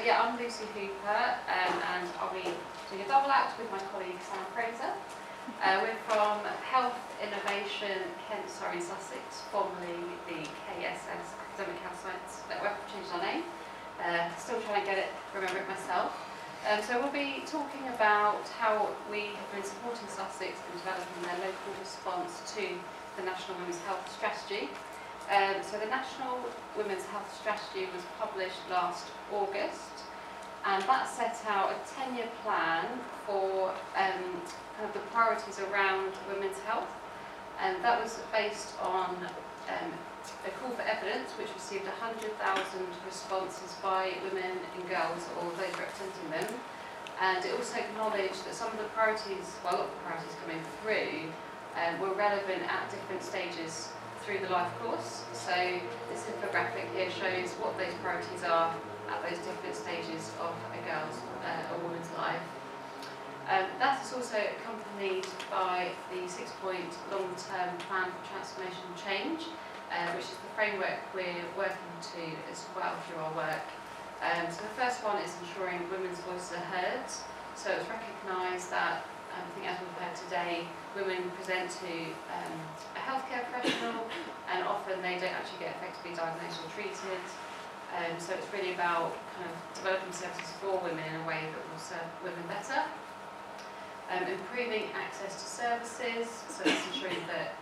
yeah, I'm Lucie Hooper, and I'll be doing a double act with my colleague Sam Fraser. We're from Health Innovation Kent, Surrey and Sussex, formerly the KSS Academic Health Science Network. I've changed our name. Still trying to remember it myself. So we'll be talking about how we have been supporting Sussex in developing their local response to the National Women's Health Strategy. So the National Women's Health Strategy was published last August, and that set out a 10-year plan for kind of the priorities around women's health, and that was based on a call for evidence which received 100,000 responses by women and girls, or those representing them, and it also acknowledged that some of the priorities, well, a lot of the priorities coming through were relevant at different stages through the life course. So this infographic here shows what those priorities are at those different stages of a girl's, a woman's life. That is also accompanied by the 6-point long-term plan for transformation and change, which is the framework we're working to as well through our work. So the first one is ensuring women's voices are heard. So it's recognised that, I think as we've heard today, women present to a healthcare professional and often they don't actually get effectively diagnosed or treated. So it's really about kind of developing services for women in a way that will serve women better. Improving access to services, so that's ensuring that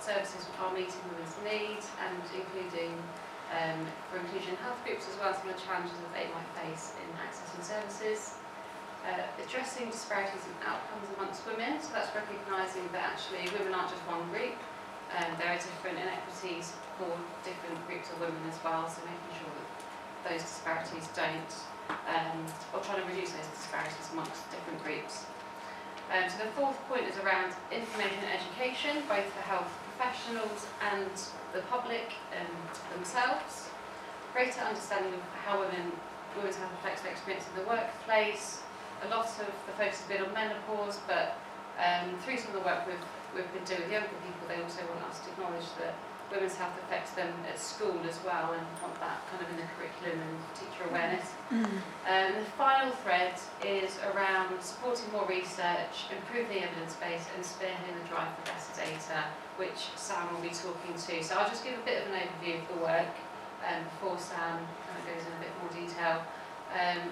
services are meeting women's needs and including for inclusion in health groups as well as some of the challenges that they might face in accessing services. Addressing disparities in outcomes amongst women, so that's recognising that actually women aren't just one group, there are different inequities for different groups of women as well, so making sure that those disparities don't, or trying to reduce those disparities amongst different groups. So the fourth point is around information and education, both for health professionals and the public themselves. Greater understanding of how women's health affects their experience in the workplace. A lot of the focus has been on menopause, but through some of the work we've been doing with younger people, they also want us to acknowledge that women's health affects them at school as well, and want that kind of in the curriculum and teacher awareness. The final thread is around supporting more research, improving the evidence base, and spearheading the drive for better data, which Sam will be talking to. So I'll just give a bit of an overview of the work before Sam kind of goes in a bit more detail.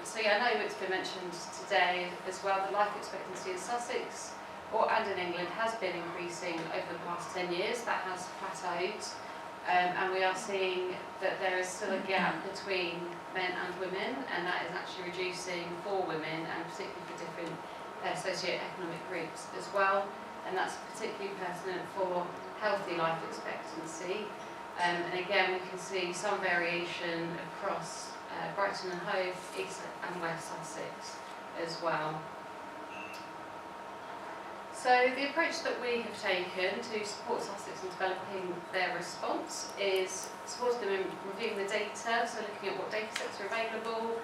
So yeah, I know it's been mentioned today as well that life expectancy in Sussex and in England has been increasing over the past 10 years. That has plateaued, and we are seeing that there is still a gap between men and women, and that is actually reducing for women and particularly for different socio-economic groups as well, and that's particularly pertinent for healthy life expectancy. And again, we can see some variation across Brighton and Hove, East and West Sussex as well. So the approach that we have taken to support Sussex in developing their response is supporting them in reviewing the data, so looking at what data sets are available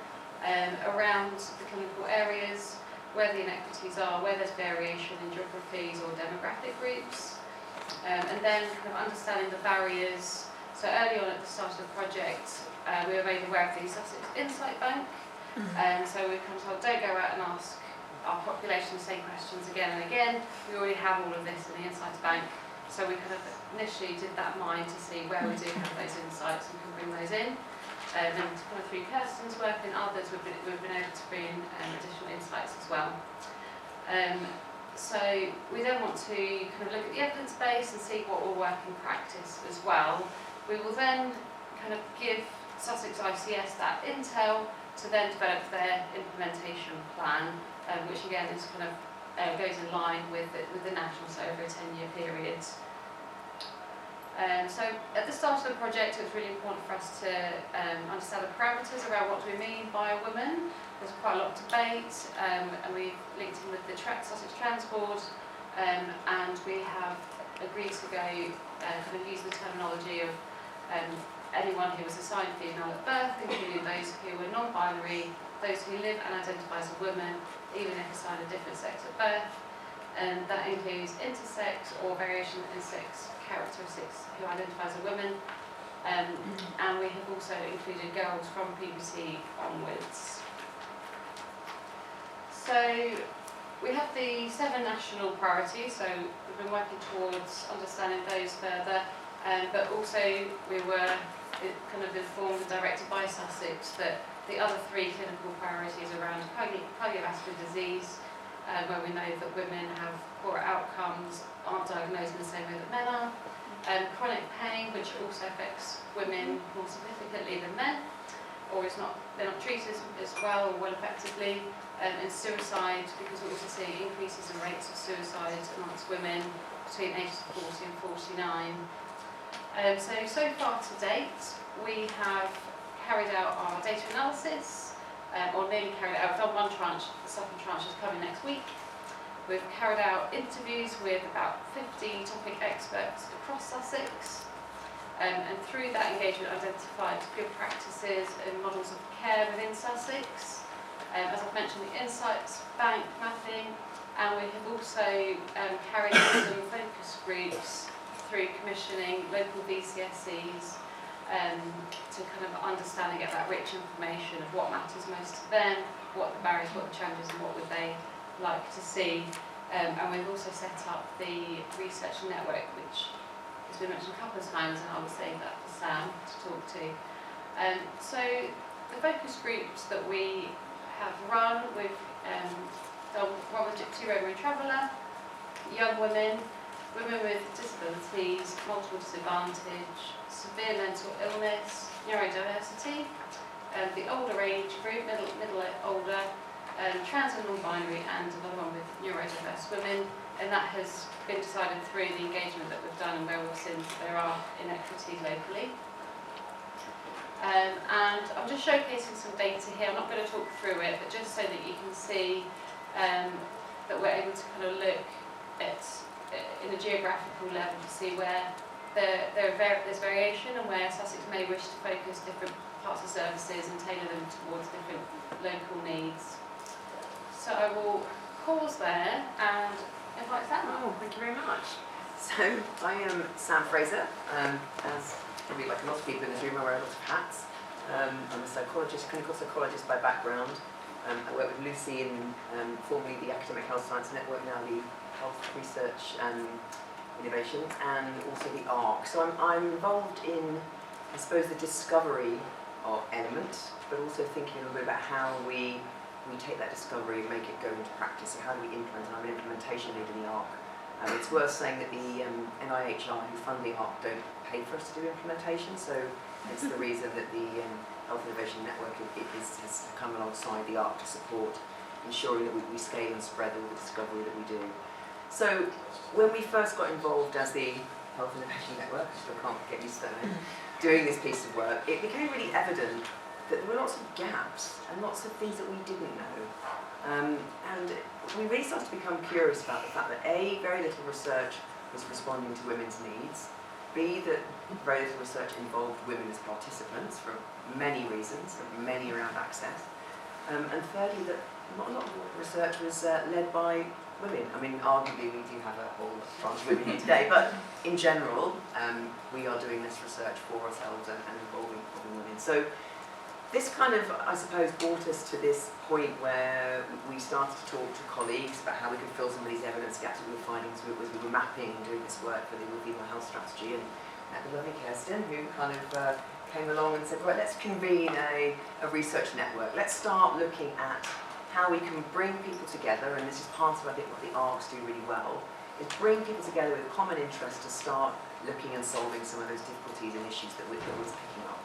around the clinical areas, where the inequities are, where there's variation in geographies or demographic groups, and then kind of understanding the barriers. So early on at the start of the project, we were made aware of the Sussex Insight Bank, so we kind of told, don't go out and ask our population the same questions again and again. We already have all of this in the Insights Bank, so we kind of initially did that mind to see where we do have those insights and can bring those in. And kind of through Kirsten's work and others, we've been able to bring in additional insights as well. So we then want to kind of look at the evidence base and see what will work in practice as well. We will then kind of give Sussex ICS that intel to then develop their implementation plan, which again is kind of goes in line with the national, so over a 10-year period. So at the start of the project, it was really important for us to understand the parameters around what do we mean by a woman. There's quite a lot of debate, and we've linked in with the Sussex Trans Board, and we have agreed to go kind of use the terminology of anyone who was assigned female at birth, including those who were non-binary, those who live and identify as a woman, even if assigned a different sex at birth, and that includes intersex or variation in sex characteristics who identify as a woman, and we have also included girls from puberty onwards. So we have the 7 national priorities, so we've been working towards understanding those further, but also we were kind of informed and directed by Sussex that the other 3 clinical priorities around cardiovascular disease, where we know that women have poorer outcomes, aren't diagnosed in the same way that men are, chronic pain, which also affects women more significantly than men, or they're not treated as well or well effectively, and suicide, because we're also seeing increases in rates of suicide amongst women between ages 40 and 49. So far to date, we have carried out our data analysis, or nearly carried out. We've done one tranche, the second tranche is coming next week. We've carried out interviews with about 50 topic experts across Sussex, and through that engagement identified good practices and models of care within Sussex. As I've mentioned, the insights bank mapping, and we have also carried out some focus groups through commissioning local VCSEs to kind of understand and get that rich information of what matters most to them, what the barriers, what the challenges, and what would they like to see. And we've also set up the research network, which has been mentioned a couple of times, and I will save that for Sam to talk to. So the focus groups that we have run, we've done one with Gypsy Roma Traveller, young women, women with disabilities, multiple disadvantage, severe mental illness, neurodiversity, the older age group, middle older, trans and non-binary, and another one with neurodiverse women, and that has been decided through the engagement that we've done and where we've seen there are inequities locally. And I'm just showcasing some data here. I'm not going to talk through it, but just so that you can see that we're able to kind of look at in a geographical level to see where there's variation and where Sussex may wish to focus different parts of services and tailor them towards different local needs. So I will pause there and invite Sam. Oh, thank you very much. So I am Sam Fraser. As probably like a lot of people in this room, I wear a lot of hats. I'm a psychologist, clinical psychologist by background. I work with Lucie in formerly the Academic Health Science Network, now the Health Research Innovation, and also the ARC. So I'm involved in, I suppose, the discovery of element, but also thinking a little bit about how we take that discovery and make it go into practice. So how do we implement? And I'm an implementation lead in the ARC. It's worth saying that the NIHR who fund the ARC don't pay for us to do implementation, so it's the reason that the Health Innovation Network has come alongside the ARC to support ensuring that we scale and spread all the discovery that we do. So when we first got involved as the Health Innovation Network, I still can't get used to that, doing this piece of work, it became really evident that there were lots of gaps and lots of things that we didn't know. And we really started to become curious about the fact that A, very little research was responding to women's needs, B, that very little research involved women as participants for many reasons, many around access, and thirdly, that not a lot of research was led by women. I mean, arguably we do have a whole bunch of women here today, but in general, we are doing this research for ourselves and involving women. So this kind of, I suppose, brought us to this point where we started to talk to colleagues about how we could fill some of these evidence gaps that we were finding as we were mapping and doing this work for the female health strategy. And met the lovely Kirsten, who kind of came along and said, right, let's convene a research network. Let's start looking at how we can bring people together, and this is part of, I think, what the ARCs do really well, is bring people together with a common interest to start looking and solving some of those difficulties and issues that we're picking up.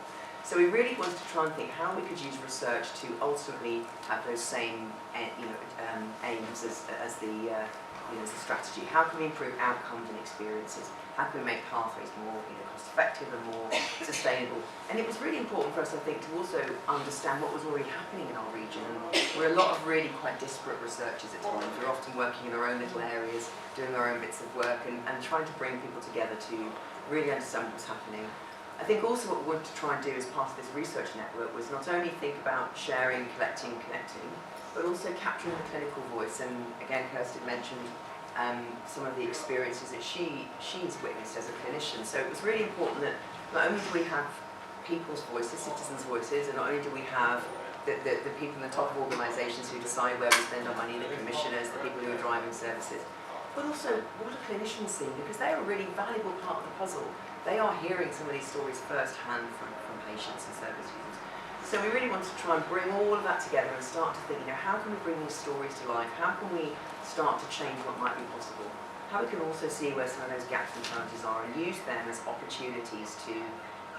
So we really wanted to try and think how we could use research to ultimately have those same aims as the strategy. How can we improve outcomes and experiences? How can we make pathways more cost-effective and more sustainable? And it was really important for us, I think, to also understand what was already happening in our region. And we're a lot of really quite disparate researchers at times. We're often working in our own little areas, doing our own bits of work, and trying to bring people together to really understand what's happening. I think also what we wanted to try and do as part of this research network was not only think about sharing, collecting, connecting, but also capturing the clinical voice. And again, Kirsten mentioned some of the experiences that she's witnessed as a clinician. So it was really important that not only do we have people's voices, citizens' voices, and not only do we have the people in the top organisations who decide where we spend our money, the commissioners, the people who are driving services. But also, what do clinicians see? Because they are a really valuable part of the puzzle. They are hearing some of these stories firsthand from patients and service users. So we really want to try and bring all of that together and start to think, how can we bring these stories to life? How can we start to change what might be possible? How we can also see where some of those gaps and challenges are and use them as opportunities to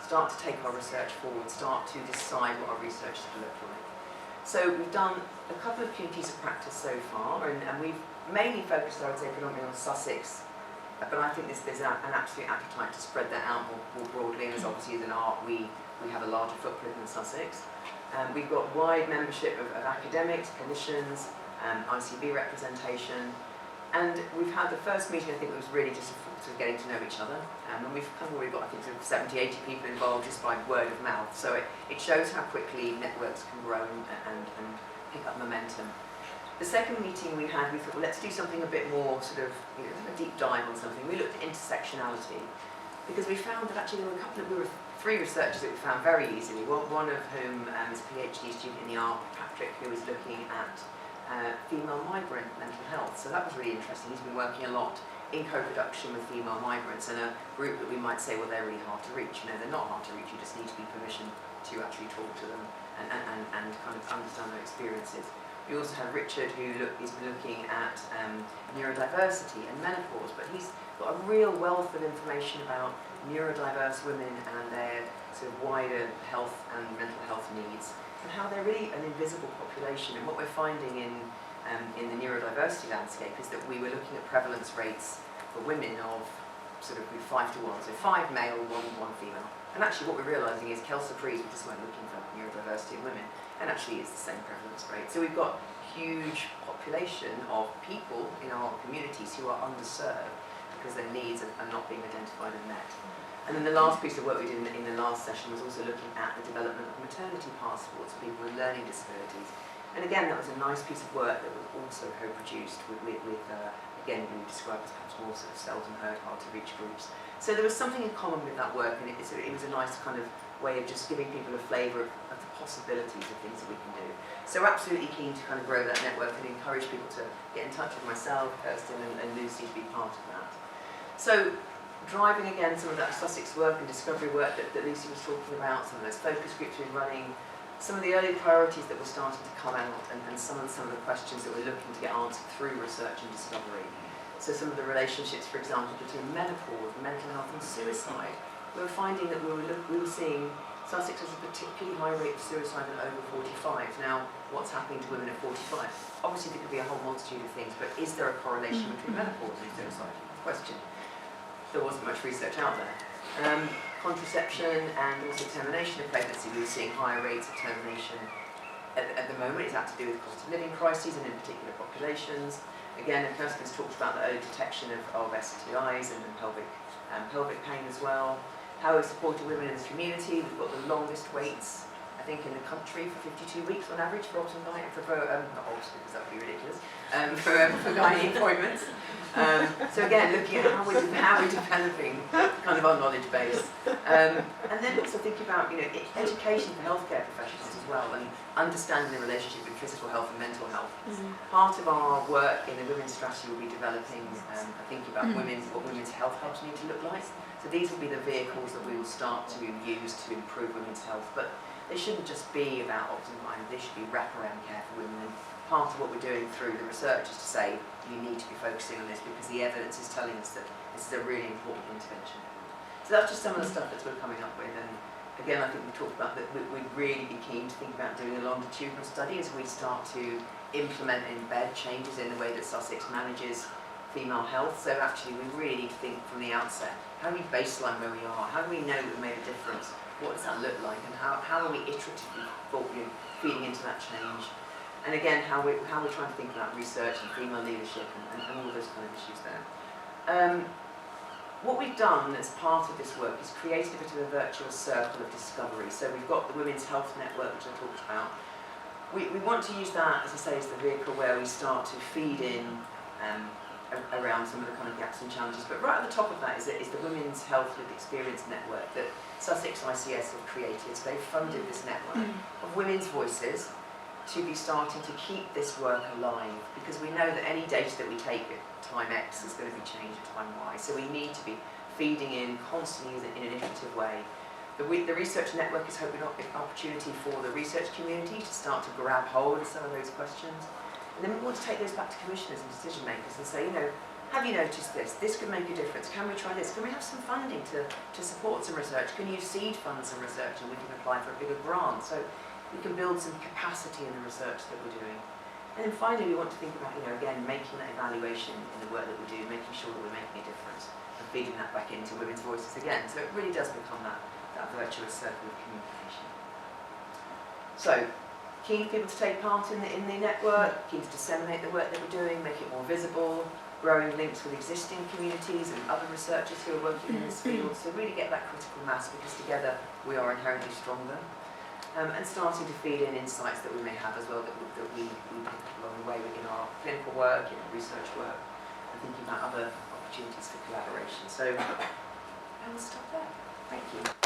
start to take our research forward, start to decide what our research is going to look like. So we've done a couple of communities of practice so far, and we've mainly focused, I would say, predominantly on Sussex, but I think there's an absolute appetite to spread that out more broadly, and as obviously as an art, we have a larger footprint than Sussex. We've got wide membership of academics, clinicians, ICB representation, and we've had the first meeting, I think, was really just sort of getting to know each other, and we've kind of already got, I think, sort of 70, 80 people involved just by word of mouth, so it shows how quickly networks can grow and pick up momentum. The second meeting we had, we thought, well, let's do something a bit more sort of, a deep dive on something. We looked at intersectionality, because we found that actually there were three researchers that we found very easily, one of whom is a PhD student in the art, Patrick, who is looking at female migrant mental health. So that was really interesting. He's been working a lot in co-production with female migrants and a group that we might say, well, they're really hard to reach. They're not hard to reach, you just need to be permission to actually talk to them and kind of understand their experiences. We also have Richard, who is looking at neurodiversity and menopause, but he's got a real wealth of information about neurodiverse women and their sort of wider health and mental health needs, and how they're really an invisible population. And what we're finding in the neurodiversity landscape is that we were looking at prevalence rates for women of sort of 5 to 1, so 5 male, 1 female. And actually what we're realising is Kelsa Freeze, we just weren't looking for neurodiversity in women, and actually it's the same prevalence rate. So we've got huge population of people in our communities who are underserved because their needs are not being identified and met. And then the last piece of work we did in the last session was also looking at the development of maternity passports for people with learning disabilities. And again, that was a nice piece of work that was also co-produced with again, we describe as perhaps more sort of seldom heard, hard to reach groups. So there was something in common with that work, and it was a nice kind of way of just giving people a flavour of the possibilities of things that we can do. So we're absolutely keen to kind of grow that network and encourage people to get in touch with myself, Kirsten and Lucy to be part of that. So driving again some of that Sussex work and discovery work that Lucy was talking about, some of those focus groups we're running, some of the early priorities that were starting to come out, and some of the questions that we're looking to get answered through research and discovery. So some of the relationships, for example, between menopause, mental health and suicide. We were finding that we were seeing Sussex has a particularly high rate of suicide at over 45. Now, what's happening to women at 45? Obviously there could be a whole multitude of things, but is there a correlation between menopause and suicide? Question. There wasn't much research out there. Contraception and also termination of pregnancy, we were seeing higher rates of termination at the moment. Is that to do with cost of living crises and in particular populations? Again, Kirsten's talked about the early detection of STIs and pelvic pain as well. How we're supporting women in the community. We've got the longest waits, I think, in the country for 52 weeks on average for obstetrics, not obstetrics, because that would be ridiculous, for gynae appointments. So again, looking at how we're developing kind of our knowledge base. And then also thinking about education for healthcare professionals as well, and understanding the relationship between physical health and mental health. Part of our work in the women's strategy will be developing, thinking about what women's health hubs need to look like. So these will be the vehicles that we will start to use to improve women's health. But they shouldn't just be about optimum mind, they should be wraparound care for women. And part of what we're doing through the research is to say you need to be focusing on this because the evidence is telling us that this is a really important intervention. So that's just some of the stuff that we're coming up with. And again, I think we talked about that we'd really be keen to think about doing a longitudinal study as we start to implement and embed changes in the way that Sussex manages female health. So actually we really need to think from the outset, how do we baseline where we are? How do we know we've made a difference? What does that look like? And how are we iteratively feeding into that change? And again, how we're trying to think about research and female leadership and all those kind of issues there. What we've done as part of this work is created a bit of a virtuous circle of discovery. So we've got the Women's Health Network, which I talked about. We want to use that, as I say, as the vehicle where we start to feed in around some of the kind of gaps and challenges. But right at the top of that is the Women's Health Lived Experience Network that Sussex ICS have created. So they've funded this network of women's voices to be starting to keep this work alive, because we know that any data that we take at time X is going to be changed at time Y. So we need to be feeding in constantly in an iterative way. The research network is hoping an opportunity for the research community to start to grab hold of some of those questions. And then we want to take those back to commissioners and decision makers and say, you know, have you noticed this? This could make a difference. Can we try this? Can we have some funding to support some research? Can you seed fund some research and we can apply for a bigger grant? So we can build some capacity in the research that we're doing. And then finally, we want to think about, you know, again, making that evaluation in the work that we do, making sure that we're making a difference and feeding that back into women's voices again. So it really does become that virtuous circle of communication. So, keen for people to take part in the network, keen to disseminate the work that we're doing, make it more visible, growing links with existing communities and other researchers who are working in this field, so really get that critical mass, because together we are inherently stronger. And starting to feed in insights that we may have as well that we pick up along the way in our clinical work, in our research work, and thinking about other opportunities for collaboration. So, I will stop there. Thank you.